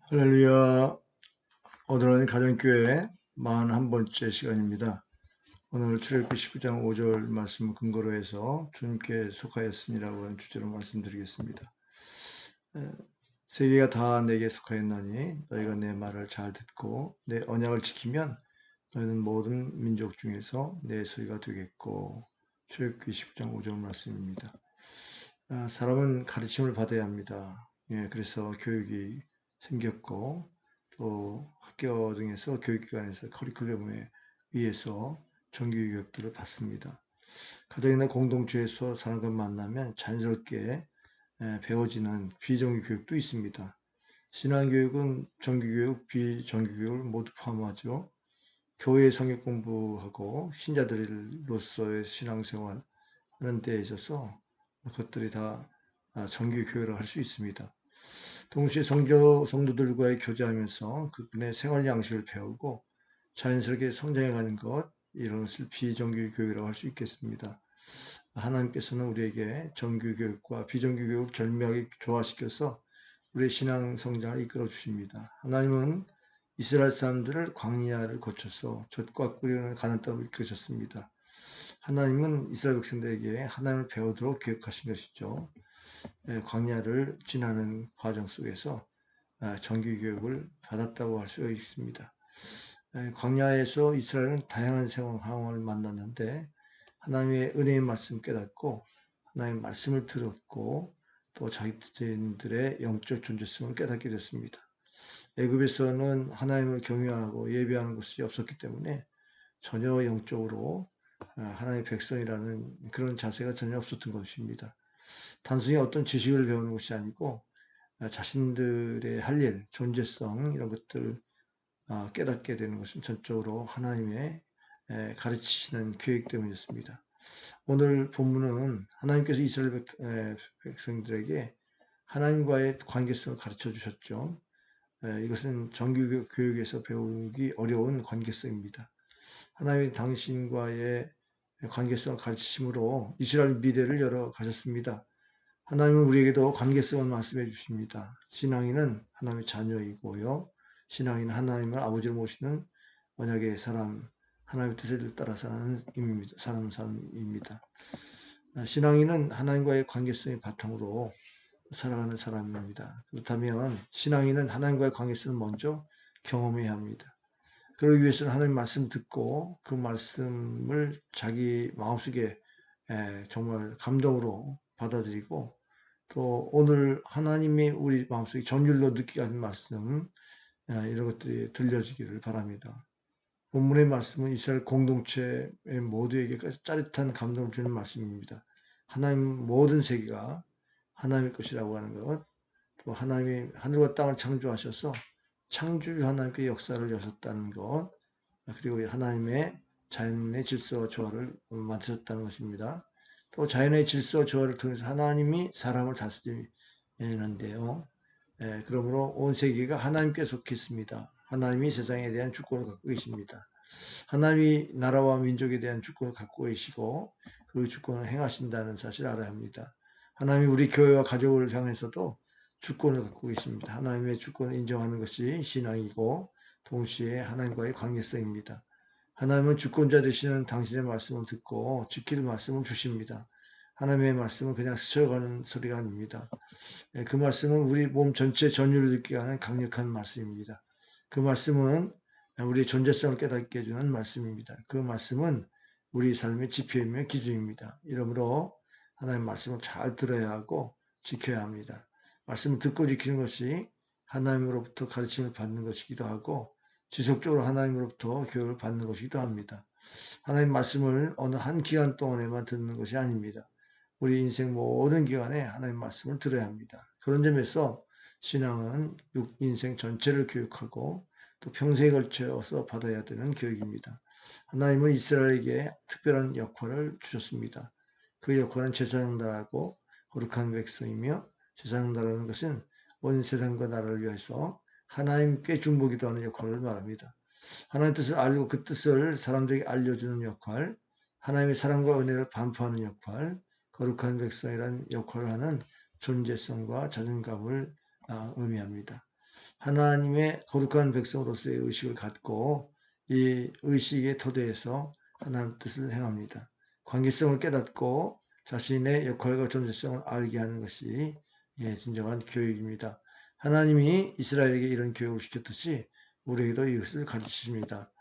할렐루야. 오늘은 가정교회 41번째 시간입니다. 오늘 출애굽기 19장 5절 말씀을 근거로 해서 주님께 속하였으니라고 하는 주제로 말씀드리겠습니다. 세계가 다 내게 속하였나니 너희가 내 말을 잘 듣고 내 언약을 지키면 너희는 모든 민족 중에서 내 소유가 되겠고. 출애굽기 19장 5절 말씀입니다. 사람은 가르침을 받아야 합니다. 그래서 교육이 생겼고 또 학교 등에서 교육기관에서 커리큘럼에 의해서 정규교육들을 받습니다. 가정이나 공동체에서 사람과 만나면 자연스럽게 배워지는 비정규교육도 있습니다. 신앙교육은 정규교육, 비정규교육을 모두 포함하죠. 교회 성역 공부하고 신자들로서의 신앙생활 하는 데 있어서 그것들이 다 정규교육을 할 수 있습니다. 동시에 성도들과의 교제하면서 그분의 생활 양식을 배우고 자연스럽게 성장해가는 것, 이런 것을 비정규 교육이라고 할 수 있겠습니다. 하나님께서는 우리에게 정규 교육과 비정규 교육을 절묘하게 조화시켜서 우리의 신앙 성장을 이끌어 주십니다. 하나님은 이스라엘 사람들을 광야를 거쳐서 젖과 꿀이 가는 땅으로 이끄셨습니다. 하나님은 이스라엘 백성들에게 하나님을 배우도록 교육하신 것이죠. 광야를 지나는 과정 속에서 정규 교육을 받았다고 할 수 있습니다. 광야에서 이스라엘은 다양한 상황을 만났는데 하나님의 은혜의 말씀 깨닫고 하나님의 말씀을 들었고 또 자기들의 영적 존재성을 깨닫게 됐습니다. 애굽에서는 하나님을 경외하고 예배하는 것이 없었기 때문에 전혀 영적으로 하나님의 백성이라는 그런 자세가 전혀 없었던 것입니다. 단순히 어떤 지식을 배우는 것이 아니고 자신들의 할 일, 존재성 이런 것들 깨닫게 되는 것은 전적으로 하나님의 가르치시는 교육 때문이었습니다. 오늘 본문은 하나님께서 이스라엘 백성들에게 하나님과의 관계성을 가르쳐 주셨죠. 이것은 정규 교육에서 배우기 어려운 관계성입니다. 하나님이 당신과의 관계성을 가르치심으로 이스라엘 미래를 열어 가셨습니다. 하나님은 우리에게도 관계성을 말씀해 주십니다. 신앙인은 하나님의 자녀이고요. 신앙인은 하나님을 아버지로 모시는 언약의 사람, 하나님의 뜻을 따라 사는 사람입니다. 신앙인은 하나님과의 관계성의 바탕으로 살아가는 사람입니다. 그렇다면 신앙인은 하나님과의 관계성을 먼저 경험해야 합니다. 그러기 위해서는 하나님 말씀 듣고 그 말씀을 자기 마음속에 정말 감동으로 받아들이고 또 오늘 하나님이 우리 마음속에 전율로 느끼게 하는 말씀 이런 것들이 들려지기를 바랍니다. 본문의 말씀은 이스라엘 공동체 모두에게 짜릿한 감동을 주는 말씀입니다. 하나님 모든 세계가 하나님의 것이라고 하는 것, 또 하나님이 하늘과 땅을 창조하셔서 창조 하나님께 역사를 여셨다는 것, 그리고 하나님의 자연의 질서와 조화를 만드셨다는 것입니다. 또 자연의 질서와 조화를 통해서 하나님이 사람을 다스리는데요. 그러므로 온 세계가 하나님께 속해 있습니다. 하나님이 세상에 대한 주권을 갖고 계십니다. 하나님이 나라와 민족에 대한 주권을 갖고 계시고 그 주권을 행하신다는 사실을 알아야 합니다. 하나님이 우리 교회와 가족을 향해서도 주권을 갖고 계십니다. 하나님의 주권을 인정하는 것이 신앙이고 동시에 하나님과의 관계성입니다. 하나님은 주권자 되시는 당신의 말씀을 듣고 지킬 말씀을 주십니다. 하나님의 말씀은 그냥 스쳐가는 소리가 아닙니다. 그 말씀은 우리 몸 전체 전율을 느끼게 하는 강력한 말씀입니다. 그 말씀은 우리의 존재성을 깨닫게 해주는 말씀입니다. 그 말씀은 우리 삶의 지표이며 기준입니다. 이러므로 하나님의 말씀을 잘 들어야 하고 지켜야 합니다. 말씀을 듣고 지키는 것이 하나님으로부터 가르침을 받는 것이기도 하고 지속적으로 하나님으로부터 교육을 받는 것이기도 합니다. 하나님 말씀을 어느 한 기간 동안에만 듣는 것이 아닙니다. 우리 인생 모든 기간에 하나님 말씀을 들어야 합니다. 그런 점에서 신앙은 인생 전체를 교육하고 또 평생에 걸쳐서 받아야 되는 교육입니다. 하나님은 이스라엘에게 특별한 역할을 주셨습니다. 그 역할은 제사장 나라고 거룩한 백성이며 제사장 나라는 것은 온 세상과 나라를 위해서 하나님께 중보기도 하는 역할을 말합니다. 하나님의 뜻을 알고 그 뜻을 사람들에게 알려주는 역할, 하나님의 사랑과 은혜를 반포하는 역할, 거룩한 백성이라는 역할을 하는 존재성과 자존감을 의미합니다. 하나님의 거룩한 백성으로서의 의식을 갖고 이 의식의 토대에서 하나님 뜻을 행합니다. 관계성을 깨닫고 자신의 역할과 존재성을 알게 하는 것이 진정한 교육입니다. 하나님이 이스라엘에게 이런 교육을 시켰듯이 우리에게도 이것을 가르치십니다.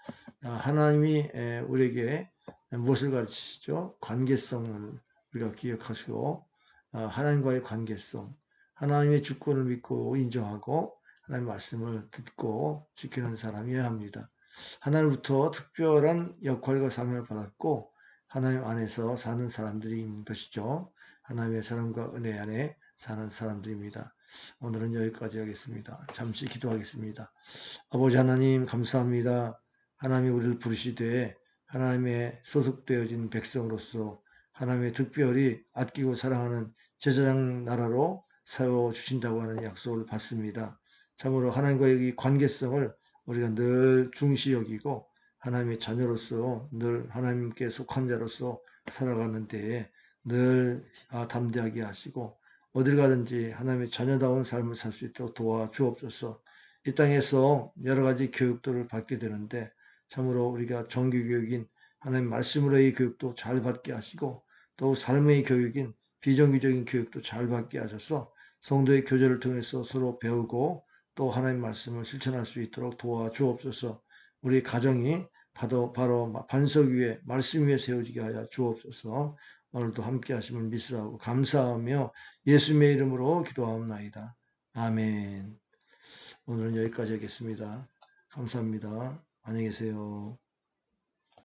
하나님이 우리에게 무엇을 가르치시죠? 관계성을 우리가 기억하시고 하나님과의 관계성, 하나님의 주권을 믿고 인정하고 하나님의 말씀을 듣고 지키는 사람이어야 합니다. 하나님부터 특별한 역할과 사명을 받았고 하나님 안에서 사는 사람들인 것이죠. 하나님의 사랑과 은혜 안에 사는 사람들입니다. 오늘은 여기까지 하겠습니다. 잠시 기도하겠습니다. 아버지 하나님 감사합니다. 하나님이 우리를 부르시되 하나님의 소속되어진 백성으로서 하나님의 특별히 아끼고 사랑하는 제사장 나라로 세워주신다고 하는 약속을 받습니다. 참으로 하나님과의 이 관계성을 우리가 늘 중시 여기고 하나님의 자녀로서 늘 하나님께 속한 자로서 살아가는 데에 늘 담대하게 하시고 어딜 가든지 하나님의 자녀다운 삶을 살 수 있도록 도와주옵소서. 이 땅에서 여러 가지 교육들을 받게 되는데 참으로 우리가 정규교육인 하나님 말씀으로의 교육도 잘 받게 하시고 또 삶의 교육인 비정규적인 교육도 잘 받게 하셔서 성도의 교제를 통해서 서로 배우고 또 하나님 말씀을 실천할 수 있도록 도와주옵소서. 우리 가정이 바로 반석 위에 말씀 위에 세워지게 하여 주옵소서. 오늘도 함께 하심을 믿사하고 감사하며 예수님의 이름으로 기도하옵나이다. 아멘. 오늘은 여기까지 하겠습니다. 감사합니다. 안녕히 계세요.